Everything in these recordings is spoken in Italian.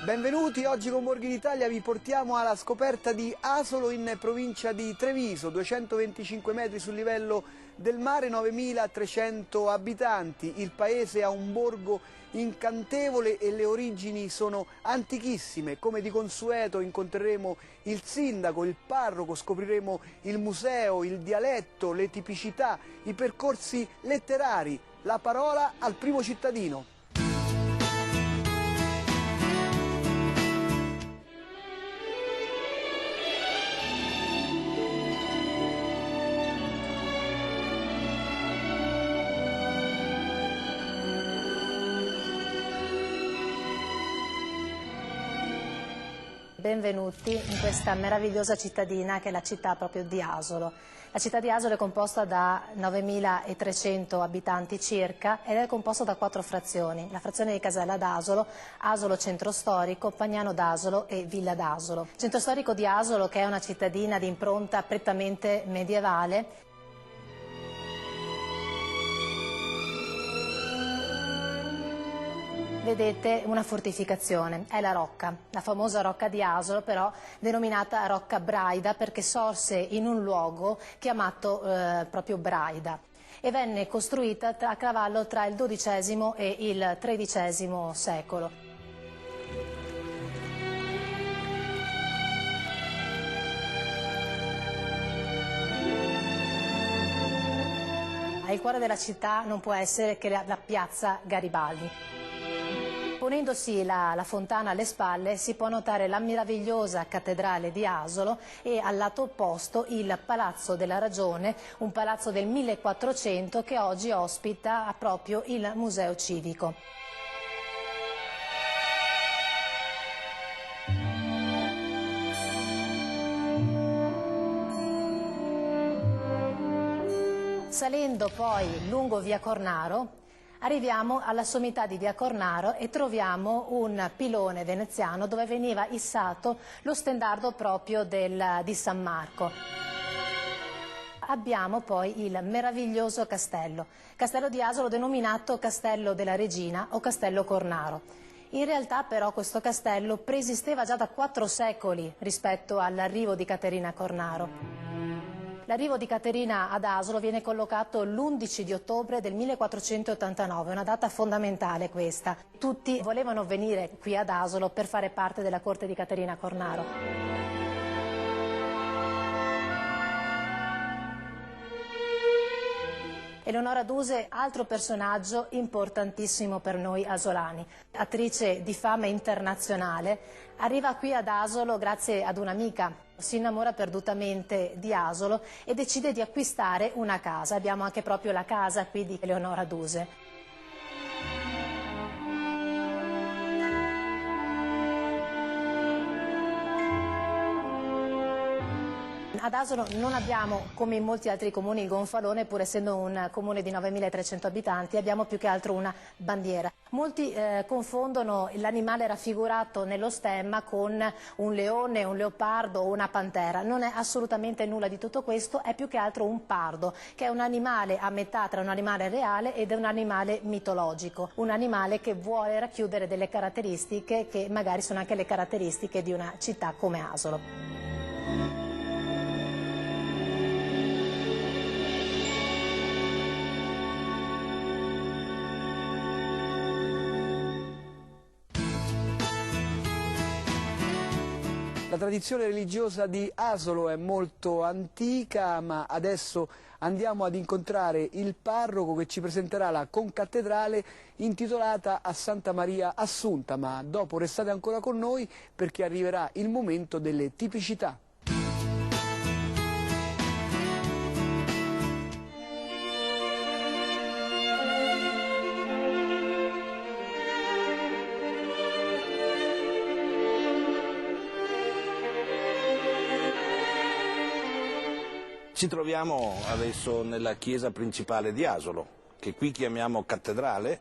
Benvenuti, oggi con Borghi d'Italia vi portiamo alla scoperta di Asolo in provincia di Treviso, 225 metri sul livello del mare, 9.300 abitanti. Il paese ha un borgo incantevole e le origini sono antichissime. Come di consueto incontreremo il sindaco, il parroco, scopriremo il museo, il dialetto, le tipicità, i percorsi letterari. La parola al primo cittadino. Benvenuti in questa meravigliosa cittadina che è la città proprio di Asolo. La città di Asolo è composta da 9.300 abitanti circa ed è composta da 4 frazioni. La frazione di Casella d'Asolo, Asolo Centro Storico, Pagnano d'Asolo e Villa d'Asolo. Il centro storico di Asolo, che è una cittadina di impronta prettamente medievale, vedete una fortificazione, è la Rocca, la famosa Rocca di Asolo, però denominata Rocca Braida perché sorse in un luogo chiamato proprio Braida e venne costruita a cavallo tra il XII e il XIII secolo. Il cuore della città non può essere che la piazza Garibaldi. Ponendosi la fontana alle spalle si può notare la meravigliosa cattedrale di Asolo e al lato opposto il Palazzo della Ragione, un palazzo del 1400 che oggi ospita proprio il Museo Civico. Salendo poi lungo via Cornaro, arriviamo alla sommità di via Cornaro e troviamo un pilone veneziano dove veniva issato lo stendardo proprio di San Marco. Abbiamo poi il meraviglioso castello di Asolo denominato Castello della Regina o Castello Cornaro. In realtà però questo castello preesisteva già da 4 secoli rispetto all'arrivo di Caterina a Cornaro. L'arrivo di Caterina ad Asolo viene collocato l'11 di ottobre del 1489, una data fondamentale questa. Tutti volevano venire qui ad Asolo per fare parte della corte di Caterina Cornaro. Eleonora Duse, altro personaggio importantissimo per noi asolani, attrice di fama internazionale, arriva qui ad Asolo grazie ad un'amica, si innamora perdutamente di Asolo e decide di acquistare una casa. Abbiamo anche proprio la casa qui di Eleonora Duse. Ad Asolo non abbiamo, come in molti altri comuni, il gonfalone, pur essendo un comune di 9.300 abitanti, abbiamo più che altro una bandiera. Molti confondono l'animale raffigurato nello stemma con un leone, un leopardo o una pantera. Non è assolutamente nulla di tutto questo, è più che altro un pardo, che è un animale a metà tra un animale reale ed un animale mitologico. Un animale che vuole racchiudere delle caratteristiche che magari sono anche le caratteristiche di una città come Asolo. La tradizione religiosa di Asolo è molto antica, ma adesso andiamo ad incontrare il parroco che ci presenterà la concattedrale intitolata a Santa Maria Assunta, ma dopo restate ancora con noi perché arriverà il momento delle tipicità. Ci troviamo adesso nella chiesa principale di Asolo, che qui chiamiamo cattedrale,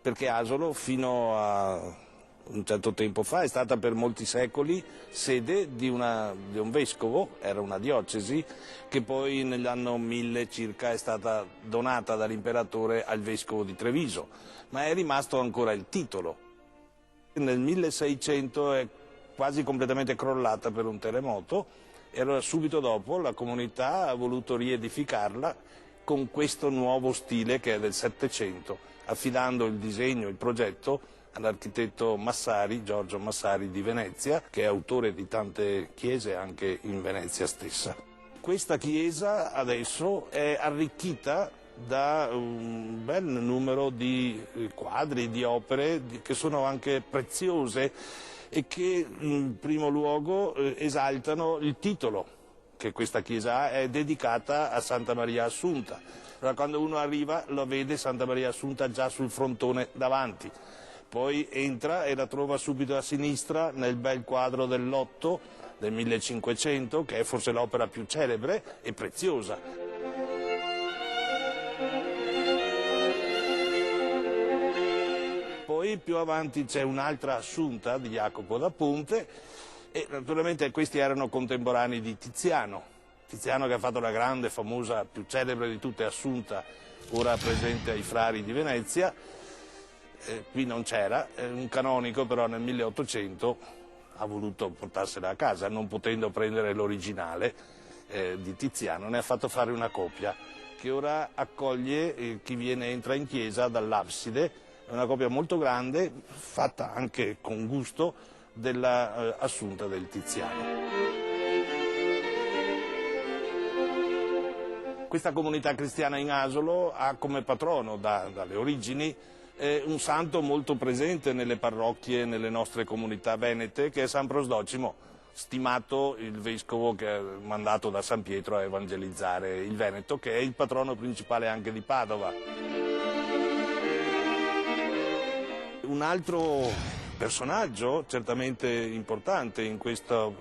perché Asolo fino a un certo tempo fa è stata per molti secoli sede di un vescovo, era una diocesi, che poi nell'anno 1000 circa è stata donata dall'imperatore al vescovo di Treviso, ma è rimasto ancora il titolo. Nel 1600 è quasi completamente crollata per un terremoto e allora subito dopo la comunità ha voluto riedificarla con questo nuovo stile che è del Settecento, affidando il disegno, il progetto all'architetto Massari, Giorgio Massari di Venezia, che è autore di tante chiese anche in Venezia stessa. Questa chiesa adesso è arricchita da un bel numero di quadri, di opere che sono anche preziose e che in primo luogo esaltano il titolo che questa chiesa ha, è dedicata a Santa Maria Assunta. Allora, quando uno arriva lo vede Santa Maria Assunta già sul frontone davanti, poi entra e la trova subito a sinistra nel bel quadro del Lotto del 1500, che è forse l'opera più celebre e preziosa. Poi più avanti c'è un'altra Assunta di Jacopo da Ponte e naturalmente questi erano contemporanei di Tiziano. Tiziano che ha fatto la grande, famosa, più celebre di tutte Assunta, ora presente ai Frari di Venezia. Qui non c'era, un canonico però nel 1800 ha voluto portarsela a casa, non potendo prendere l'originale di Tiziano, ne ha fatto fare una copia che ora accoglie chi entra in chiesa dall'abside. È una copia molto grande, fatta anche con gusto, della Assunta del Tiziano. Questa comunità cristiana in Asolo ha come patrono dalle origini un santo molto presente nelle parrocchie, nelle nostre comunità venete, che è San Prosdocimo, stimato il vescovo che è mandato da San Pietro a evangelizzare il Veneto, che è il patrono principale anche di Padova. Un altro personaggio certamente importante in questo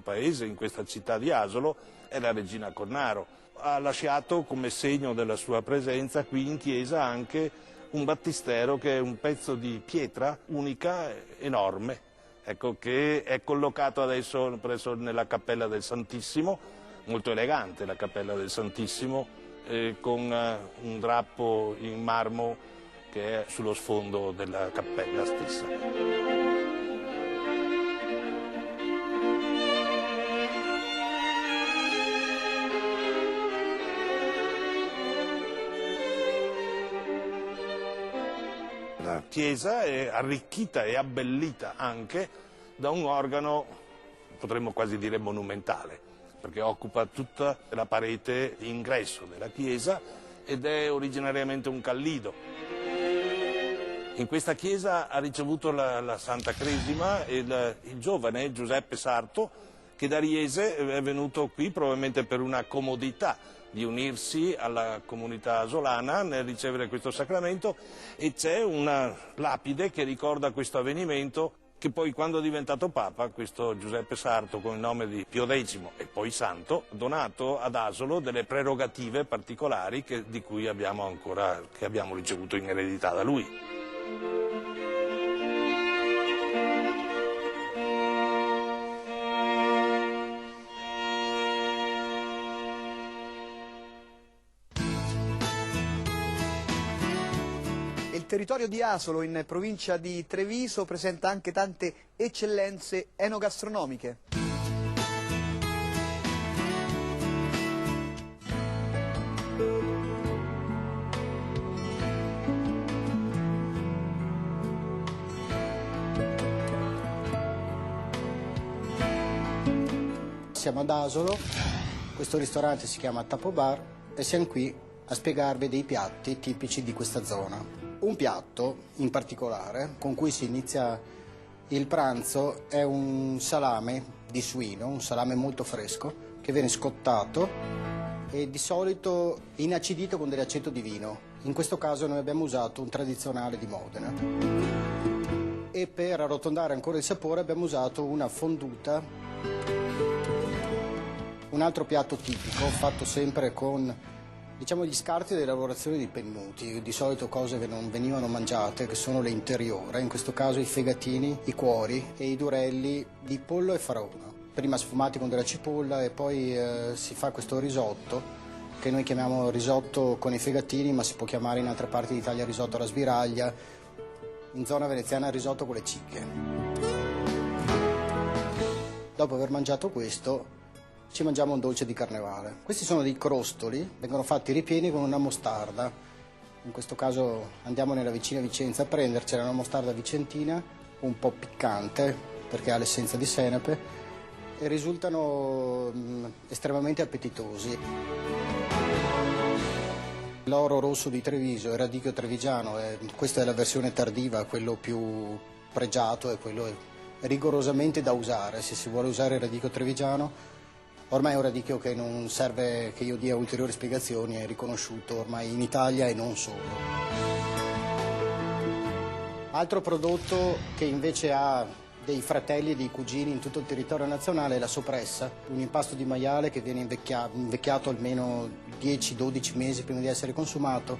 paese, in questa città di Asolo, è la regina Cornaro. Ha lasciato come segno della sua presenza qui in chiesa anche un battistero che è un pezzo di pietra unica, enorme, ecco, che è collocato adesso presso nella Cappella del Santissimo, molto elegante la Cappella del Santissimo, con un drappo in marmo che è sullo sfondo della cappella stessa. La chiesa è arricchita e abbellita anche da un organo, potremmo quasi dire monumentale, perché occupa tutta la parete di ingresso della chiesa ed è originariamente un callido. In questa chiesa ha ricevuto la Santa Cresima il giovane Giuseppe Sarto, che da Riese è venuto qui probabilmente per una comodità di unirsi alla comunità asolana nel ricevere questo sacramento, e c'è una lapide che ricorda questo avvenimento, che poi quando è diventato Papa, questo Giuseppe Sarto con il nome di Pio X e poi santo, ha donato ad Asolo delle prerogative particolari che abbiamo ricevuto in eredità da lui. Il territorio di Asolo, in provincia di Treviso, presenta anche tante eccellenze enogastronomiche. Siamo ad Asolo, questo ristorante si chiama Tapo Bar e siamo qui a spiegarvi dei piatti tipici di questa zona. Un piatto in particolare con cui si inizia il pranzo è un salame di suino, un salame molto fresco che viene scottato e di solito inacidito con dell'aceto di vino. In questo caso noi abbiamo usato un tradizionale di Modena. E per arrotondare ancora il sapore abbiamo usato una fonduta. Un altro piatto tipico, fatto sempre con, gli scarti delle lavorazioni di pennuti, di solito cose che non venivano mangiate, che sono le interiore, in questo caso i fegatini, i cuori e i durelli di pollo e faraona. Prima sfumati con della cipolla e poi si fa questo risotto, che noi chiamiamo risotto con i fegatini, ma si può chiamare in altre parti d'Italia risotto alla sbiraglia. in zona veneziana risotto con le cicche. Dopo aver mangiato questo ci mangiamo un dolce di carnevale. Questi sono dei crostoli, vengono fatti ripieni con una mostarda. In questo caso andiamo nella vicina Vicenza a prendercela, una mostarda vicentina, un po' piccante perché ha l'essenza di senape e risultano estremamente appetitosi. L'oro rosso di Treviso, il radicchio trevigiano, questa è la versione tardiva, quello più pregiato e quello è rigorosamente da usare. Se si vuole usare il radicchio trevigiano, ormai è un radicchio che non serve che io dia ulteriori spiegazioni, è riconosciuto ormai in Italia e non solo. Altro prodotto che invece ha dei fratelli e dei cugini in tutto il territorio nazionale è la soppressa, un impasto di maiale che viene invecchiato almeno 10-12 mesi prima di essere consumato.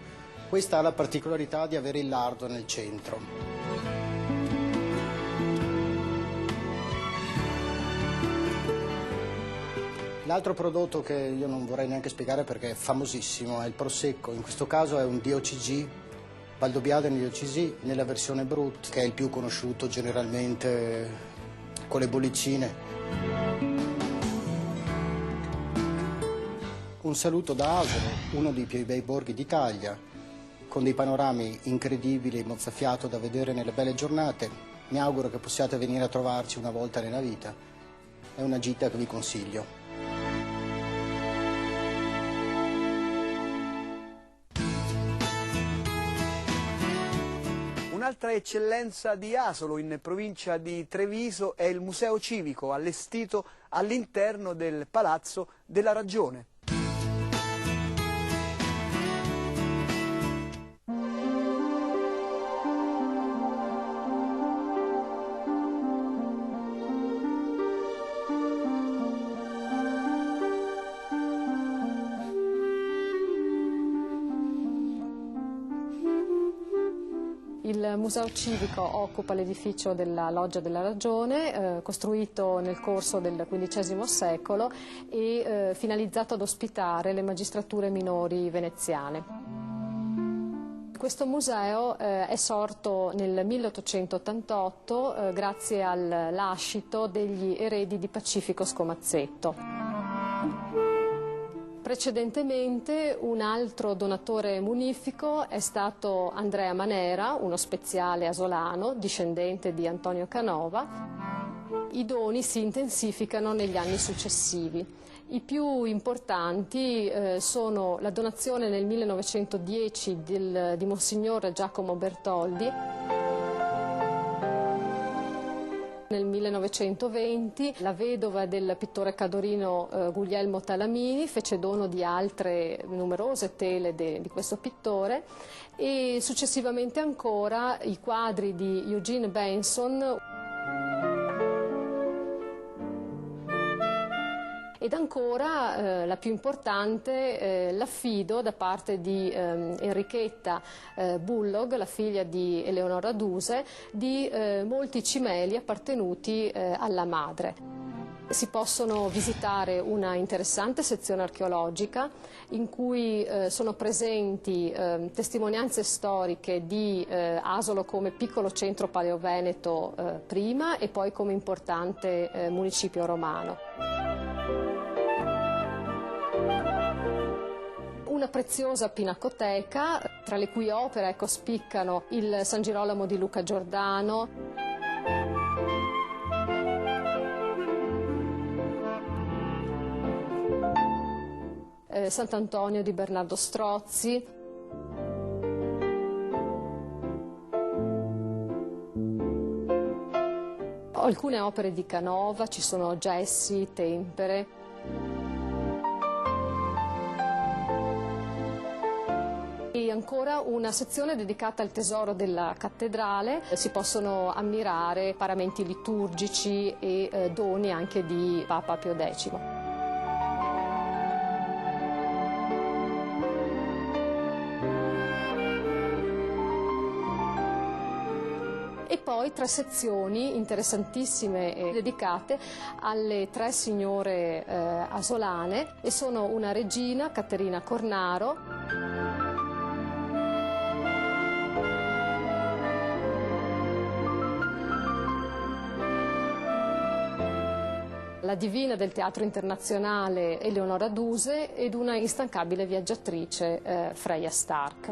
Questa ha la particolarità di avere il lardo nel centro. L'altro prodotto che io non vorrei neanche spiegare perché è famosissimo è il prosecco, in questo caso è un DOCG, Valdobbiadene DOCG nella versione Brut, che è il più conosciuto generalmente con le bollicine. Un saluto da Asolo, uno dei più bei borghi d'Italia, con dei panorami incredibili e mozzafiato da vedere nelle belle giornate. Mi auguro che possiate venire a trovarci una volta nella vita. È una gita che vi consiglio. Un'altra eccellenza di Asolo, in provincia di Treviso, è il Museo Civico, allestito all'interno del Palazzo della Ragione. Il Museo Civico occupa l'edificio della Loggia della Ragione, costruito nel corso del XV secolo e finalizzato ad ospitare le magistrature minori veneziane. Questo museo è sorto nel 1888 grazie al lascito degli eredi di Pacifico Scomazzetto. Precedentemente un altro donatore munifico è stato Andrea Manera, uno speziale asolano, discendente di Antonio Canova. I doni si intensificano negli anni successivi. I più importanti sono la donazione nel 1910 di Monsignor Giacomo Bertoldi. Nel 1920 la vedova del pittore cadorino Guglielmo Talamini fece dono di altre numerose tele di questo pittore e successivamente ancora i quadri di Eugene Benson ed ancora la più importante l'affido da parte di Enrichetta Bullog, la figlia di Eleonora Duse, di molti cimeli appartenuti alla madre. Si possono visitare una interessante sezione archeologica in cui sono presenti testimonianze storiche di Asolo come piccolo centro paleoveneto prima e poi come importante municipio romano. Una preziosa pinacoteca, tra le cui opere spiccano il San Girolamo di Luca Giordano, Sant'Antonio di Bernardo Strozzi, alcune opere di Canova, ci sono gessi, tempere. E ancora una sezione dedicata al tesoro della cattedrale, si possono ammirare paramenti liturgici e doni anche di Papa Pio X. E poi 3 sezioni interessantissime dedicate alle 3 signore asolane e sono una regina, Caterina Cornaro, la divina del teatro internazionale Eleonora Duse ed una instancabile viaggiatrice Freya Stark.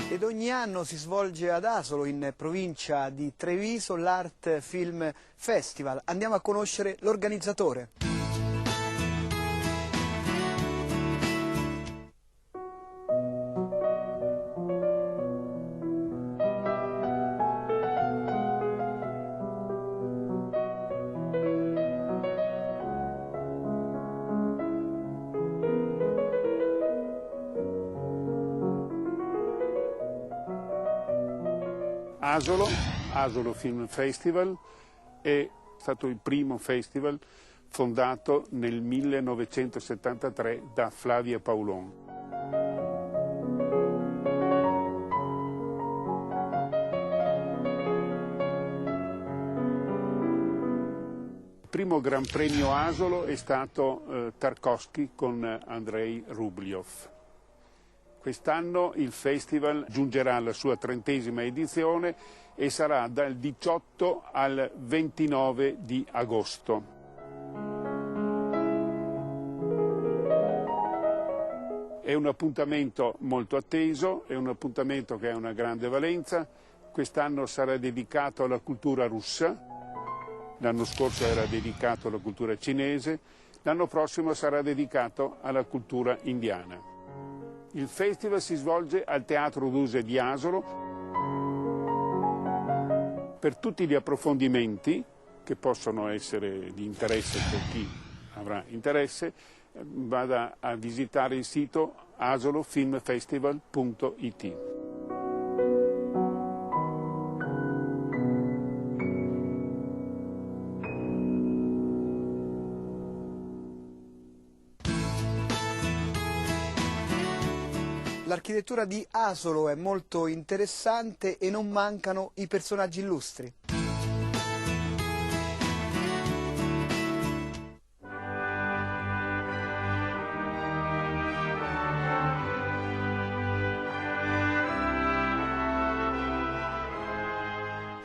Ed ogni anno si svolge ad Asolo, in provincia di Treviso, l'Art Film Festival. Andiamo a conoscere l'organizzatore. Asolo Film Festival è stato il primo festival fondato nel 1973 da Flavia Paulon. Il primo Gran Premio Asolo è stato Tarkovsky con Andrei Rubliov. Quest'anno il festival giungerà alla sua 30ª edizione e sarà dal 18 al 29 di agosto. È un appuntamento molto atteso, è un appuntamento che ha una grande valenza. Quest'anno sarà dedicato alla cultura russa, l'anno scorso era dedicato alla cultura cinese, l'anno prossimo sarà dedicato alla cultura indiana. Il festival si svolge al Teatro Duse di Asolo. Per tutti gli approfondimenti, che possono essere di interesse per chi avrà interesse, vada a visitare il sito asolofilmfestival.it. L'architettura di Asolo è molto interessante e non mancano i personaggi illustri.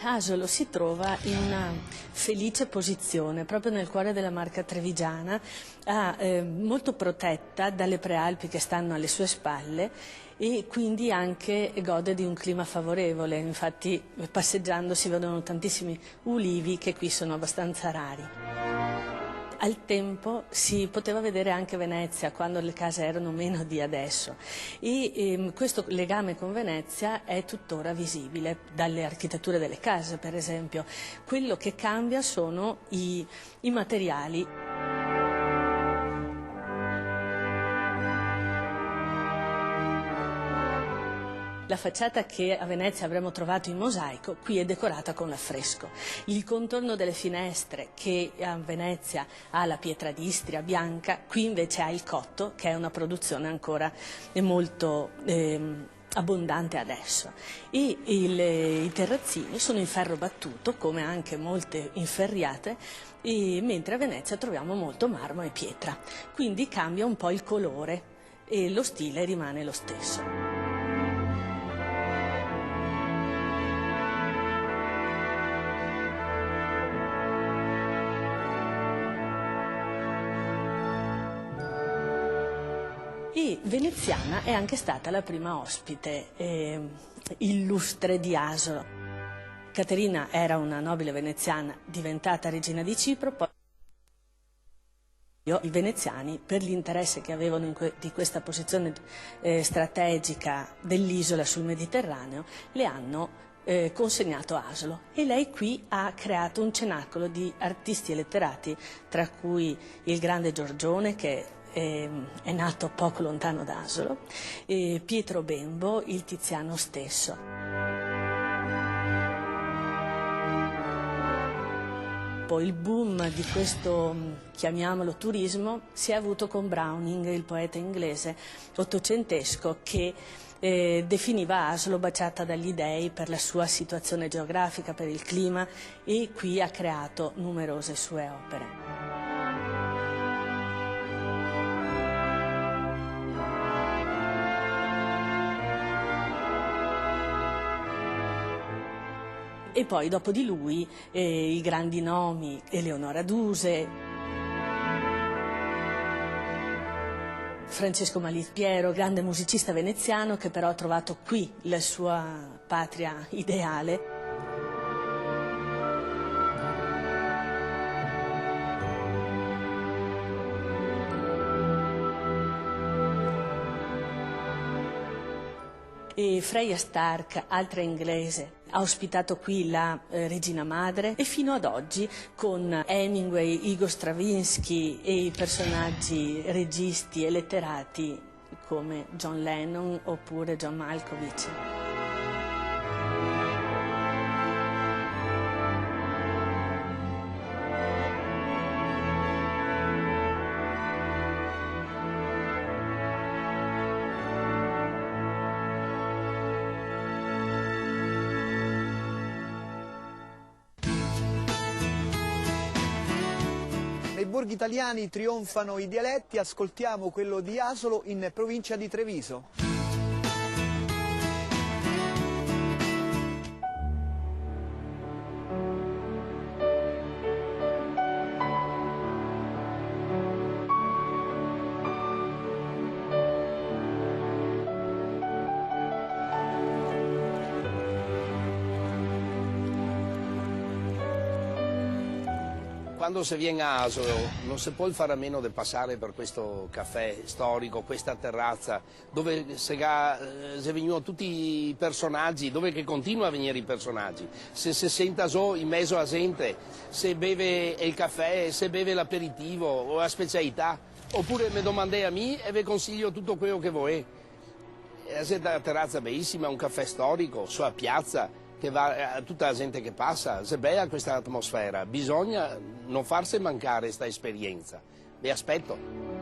Asolo si trova in una felice posizione, proprio nel cuore della Marca trevigiana, molto protetta dalle prealpi che stanno alle sue spalle e quindi anche gode di un clima favorevole. Infatti passeggiando si vedono tantissimi ulivi che qui sono abbastanza rari. Al tempo si poteva vedere anche Venezia, quando le case erano meno di adesso, e questo legame con Venezia è tuttora visibile dalle architetture delle case, per esempio. Quello che cambia sono i materiali. La facciata che a Venezia avremmo trovato in mosaico, qui è decorata con l'affresco. Il contorno delle finestre, che a Venezia ha la pietra d'Istria bianca, qui invece ha il cotto, che è una produzione ancora molto abbondante adesso. E i terrazzini sono in ferro battuto, come anche molte inferriate, mentre a Venezia troviamo molto marmo e pietra. Quindi cambia un po' il colore e lo stile rimane lo stesso. E veneziana è anche stata la prima ospite illustre di Asolo. Caterina era una nobile veneziana diventata regina di Cipro, poi i veneziani, per l'interesse che avevano di questa posizione strategica dell'isola sul Mediterraneo, le hanno consegnato Asolo, e lei qui ha creato un cenacolo di artisti e letterati, tra cui il grande Giorgione, che è nato poco lontano da Asolo, Pietro Bembo, il Tiziano stesso. Poi il boom di questo, chiamiamolo turismo, si è avuto con Browning, il poeta inglese ottocentesco, che definiva Asolo baciata dagli dei per la sua situazione geografica, per il clima, e qui ha creato numerose sue opere. E poi dopo di lui i grandi nomi, Eleonora Duse, Francesco Malipiero, grande musicista veneziano che però ha trovato qui la sua patria ideale. E Freya Stark, altra inglese, ha ospitato qui la regina madre e fino ad oggi con Hemingway, Igor Stravinsky e i personaggi registi e letterati come John Lennon oppure John Malkovich. Nei borghi italiani trionfano i dialetti, ascoltiamo quello di Asolo in provincia di Treviso. Quando si viene a Asolo non si può fare a meno di passare per questo caffè storico, questa terrazza, dove si vengono tutti i personaggi, dove che continua a venire i personaggi. Se si senta in mezzo a gente, se beve il caffè, se beve l'aperitivo o la specialità, oppure mi domandate a me e vi consiglio tutto quello che vuoi. È una terrazza bellissima, un caffè storico, sulla piazza, che va a tutta la gente che passa, è bella questa atmosfera, bisogna non farsi mancare questa esperienza. Vi aspetto.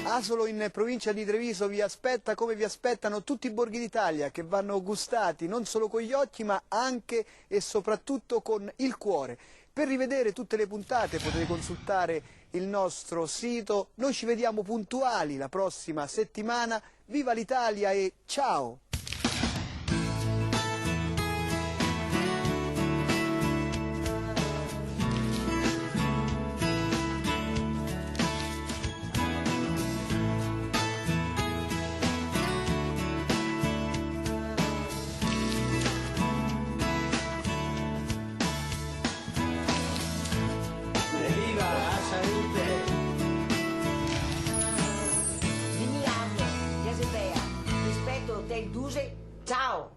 Asolo in provincia di Treviso vi aspetta come vi aspettano tutti i borghi d'Italia, che vanno gustati non solo con gli occhi ma anche e soprattutto con il cuore. Per rivedere tutte le puntate potete consultare il nostro sito. Noi ci vediamo puntuali la prossima settimana. Viva l'Italia e ciao! Del Duse, ciao!